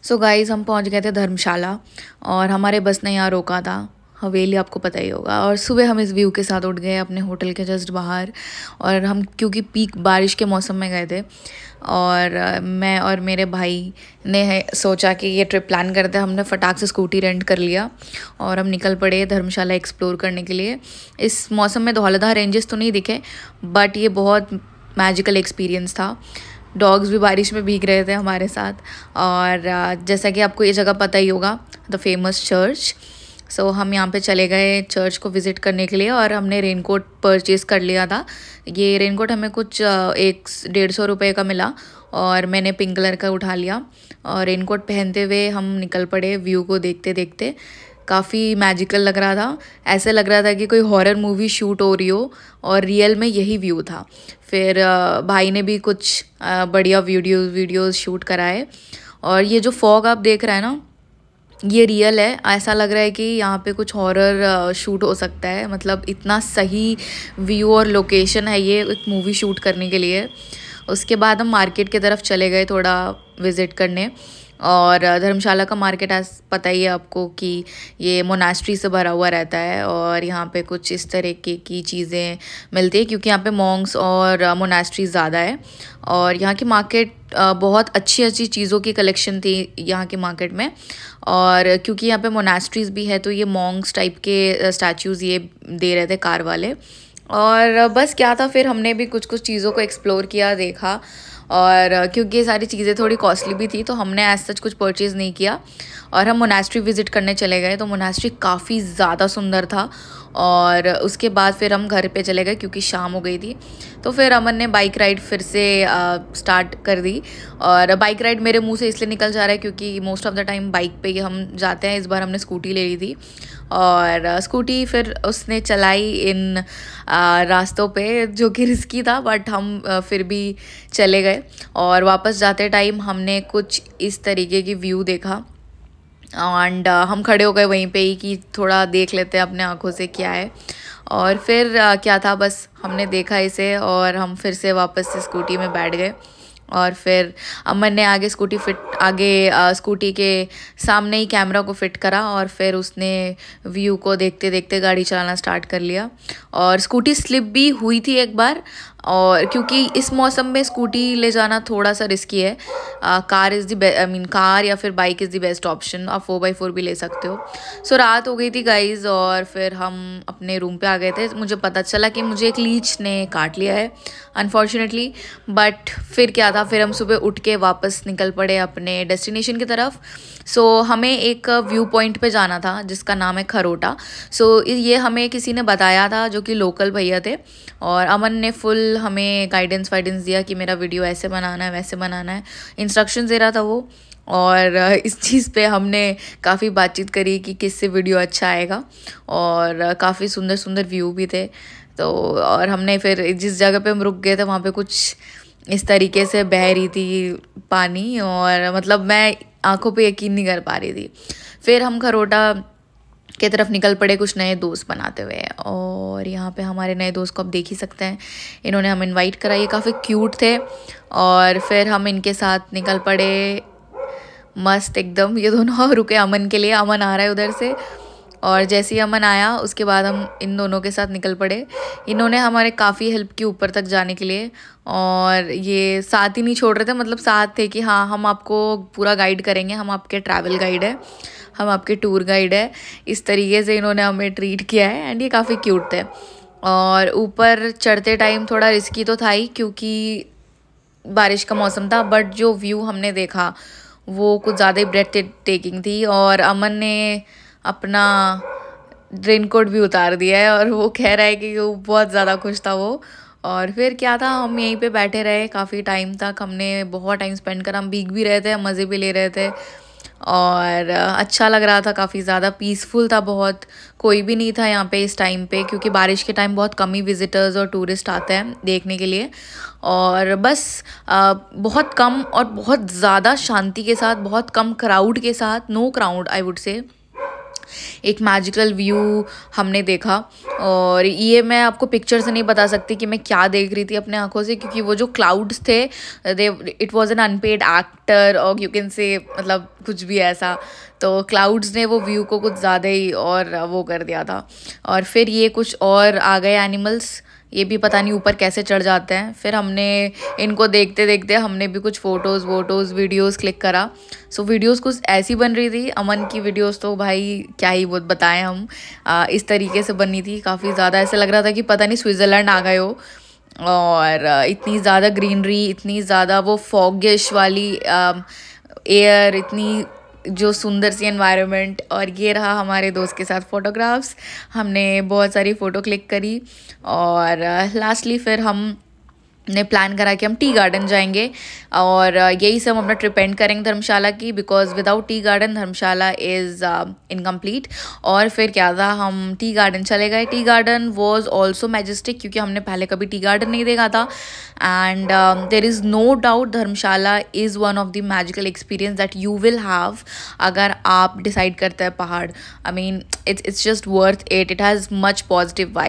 So guys हम पहुंच गए थे धर्मशाला और हमारे बस ने यहाँ रोका था। हवेली आपको पता ही होगा। और सुबह हम इस व्यू के साथ उठ गए अपने होटल के जस्ट बाहर। और हम क्योंकि पीक बारिश के मौसम में गए थे और मैं और मेरे भाई ने सोचा कि ये ट्रिप प्लान करते हैं। हमने फटाक से स्कूटी रेंट कर लिया और हम निकल पड़े धर्मशाला एक्सप्लोर करने के लिए। इस मौसम में धौलाधार रेंजेस तो नहीं दिखे बट ये बहुत मैजिकल एक्सपीरियंस था। डॉग्स भी बारिश में भीग रहे थे हमारे साथ। और जैसा कि आपको ये जगह पता ही होगा, द फेमस चर्च। सो हम यहाँ पे चले गए चर्च को विज़िट करने के लिए और हमने रेनकोट परचेज़ कर लिया था। ये रेनकोट हमें कुछ 150 रुपये का मिला और मैंने पिंक कलर का उठा लिया। और रेनकोट पहनते हुए हम निकल पड़े व्यू को देखते देखते। काफ़ी मैजिकल लग रहा था, ऐसे लग रहा था कि कोई हॉरर मूवी शूट हो रही हो और रियल में यही व्यू था। फिर भाई ने भी कुछ बढ़िया वीडियोस शूट कराए। और ये जो फॉग आप देख रहे हैं ना, ये रियल है। ऐसा लग रहा है कि यहाँ पे कुछ हॉरर शूट हो सकता है। मतलब इतना सही व्यू और लोकेशन है ये एक मूवी शूट करने के लिए। उसके बाद हम मार्केट की तरफ चले गए थोड़ा विज़िट करने। और धर्मशाला का मार्केट पता ही है आपको कि ये मोनास्ट्री से भरा हुआ रहता है और यहाँ पे कुछ इस तरह की चीज़ें मिलती है क्योंकि यहाँ पे मॉन्क्स और मोनास्ट्री ज़्यादा है। और यहाँ की मार्केट बहुत अच्छी अच्छी चीज़ों की कलेक्शन थी यहाँ की मार्केट में। और क्योंकि यहाँ पे मोनास्ट्रीज़ भी है तो ये मॉन्क्स टाइप के स्टैचूज़ ये दे रहे थे कार वाले। और बस क्या था, फिर हमने भी कुछ कुछ चीज़ों को एक्सप्लोर किया, देखा। और क्योंकि ये सारी चीज़ें थोड़ी कॉस्टली भी थी तो हमने एज सच कुछ परचेज़ नहीं किया और हम मोनास्ट्री विज़िट करने चले गए। तो मोनास्ट्री काफ़ी ज़्यादा सुंदर था। और उसके बाद फिर हम घर पे चले गए क्योंकि शाम हो गई थी। तो फिर अमन ने बाइक राइड फिर से स्टार्ट कर दी। और बाइक राइड मेरे मुंह से इसलिए निकल जा रहा है क्योंकि most of the time bike पे ही हम जाते हैं। इस बार हमने स्कूटी ले ली थी और स्कूटी फिर उसने चलाई इन रास्तों पे जो कि रिस्की था बट हम फिर भी चले गए। और वापस जाते टाइम हमने कुछ इस तरीके की व्यू देखा एंड हम खड़े हो गए वहीं पे ही कि थोड़ा देख लेते हैं अपने आँखों से क्या है। और फिर क्या था, बस हमने देखा इसे और हम फिर से वापस से स्कूटी में बैठ गए। और फिर अमन ने आगे स्कूटी के सामने ही कैमरा को फिट करा और फिर उसने व्यू को देखते देखते गाड़ी चलाना स्टार्ट कर लिया। और स्कूटी स्लिप भी हुई थी एक बार, और क्योंकि इस मौसम में स्कूटी ले जाना थोड़ा सा रिस्की है। कार या फिर bike is the best option. आप 4x4 भी ले सकते हो। सो रात हो गई थी गाइज और फिर हम अपने रूम पे आ गए थे। मुझे पता चला कि मुझे एक लीच ने काट लिया है अनफॉर्चुनेटली। बट फिर क्या था, फिर हम सुबह उठ के वापस निकल पड़े अपने डेस्टिनेशन की तरफ। सो हमें एक व्यू पॉइंट पे जाना था जिसका नाम है खरोटा। सो ये हमें किसी ने बताया था जो कि लोकल भैया थे। और अमन ने फुल हमें गाइडेंस दिया कि मेरा वीडियो ऐसे बनाना है वैसे बनाना है, इंस्ट्रक्शंस दे रहा था वो। और इस चीज़ पे हमने काफ़ी बातचीत करी कि किससे वीडियो अच्छा आएगा। और काफ़ी सुंदर सुंदर व्यू भी थे। तो और हमने फिर जिस जगह पे हम रुक गए थे वहाँ पे कुछ इस तरीके से बह रही थी पानी, और मतलब मैं आंखों पे यकीन नहीं कर पा रही थी। फिर हम खरोटा की तरफ निकल पड़े कुछ नए दोस्त बनाते हुए। और यहाँ पे हमारे नए दोस्त को आप देख ही सकते हैं, इन्होंने हम इनवाइट करा, ये काफ़ी क्यूट थे। और फिर हम इनके साथ निकल पड़े मस्त एकदम। ये दोनों रुके अमन के लिए, अमन आ रहा है उधर से। और जैसे ही अमन आया उसके बाद हम इन दोनों के साथ निकल पड़े। इन्होंने हमारे काफ़ी हेल्प की ऊपर तक जाने के लिए। और ये साथ ही नहीं छोड़ रहे थे, मतलब साथ थे कि हाँ हम आपको पूरा गाइड करेंगे, हम आपके ट्रैवल गाइड है, हम आपके टूर गाइड है। इस तरीके से इन्होंने हमें ट्रीट किया है एंड ये काफ़ी क्यूट थे। और ऊपर चढ़ते टाइम थोड़ा रिस्की तो था ही क्योंकि बारिश का मौसम था, बट जो व्यू हमने देखा वो कुछ ज़्यादा ही ब्रेथ टेकिंग थी। और अमन ने अपना रेनकोट भी उतार दिया है और वो कह रहा है कि वो बहुत ज़्यादा खुश था वो। और फिर क्या था, हम यहीं पे बैठे रहे काफ़ी टाइम तक। हमने बहुत टाइम स्पेंड करा, हम भीग भी रहे थे, मज़े भी ले रहे थे। और अच्छा लग रहा था, काफ़ी ज़्यादा पीसफुल था बहुत। कोई भी नहीं था यहाँ पे इस टाइम पे क्योंकि बारिश के टाइम बहुत कम ही विजिटर्स और टूरिस्ट आते हैं देखने के लिए। और बस बहुत कम और बहुत ज़्यादा शांति के साथ, बहुत कम क्राउड के साथ, know crowd I would say. एक मैजिकल व्यू हमने देखा। और ये मैं आपको पिक्चर से नहीं बता सकती कि मैं क्या देख रही थी अपने आंखों से, क्योंकि वो जो क्लाउड्स थे they it was an unpaid actor और यू कैन से मतलब कुछ भी ऐसा। तो क्लाउड्स ने वो व्यू को कुछ ज़्यादा ही और वो कर दिया था। और फिर ये कुछ और आ गए एनिमल्स, ये भी पता नहीं ऊपर कैसे चढ़ जाते हैं। फिर हमने इनको देखते देखते हमने भी कुछ फ़ोटोज़ वीडियोज़ क्लिक करा। सो वीडियोज़ कुछ ऐसी बन रही थी, अमन की वीडियोज़ तो भाई क्या ही बहुत बताएं हम। इस तरीके से बनी थी, काफ़ी ज़्यादा ऐसा लग रहा था कि पता नहीं स्विट्ज़रलैंड आ गए हो। और इतनी ज़्यादा ग्रीनरी, इतनी ज़्यादा वो फॉगिश वाली एयर, इतनी जो सुंदर सी एनवायरनमेंट। और ये रहा हमारे दोस्त के साथ फ़ोटोग्राफ्स, हमने बहुत सारी फ़ोटो क्लिक करी। और लास्टली फिर हम ने प्लान करा कि हम टी गार्डन जाएंगे और यही से हम अपना ट्रिप एंड करेंगे धर्मशाला की, because without tea garden Dharamshala is incomplete. और फिर क्या था, हम टी गार्डन चले गए। Tea garden was also majestic, क्योंकि हमने पहले कभी टी गार्डन नहीं देखा था। And there is no doubt Dharamshala is one of the magical experience that you will have अगर आप डिसाइड करते हैं पहाड़। I mean it's just worth it, it has much positive vibe.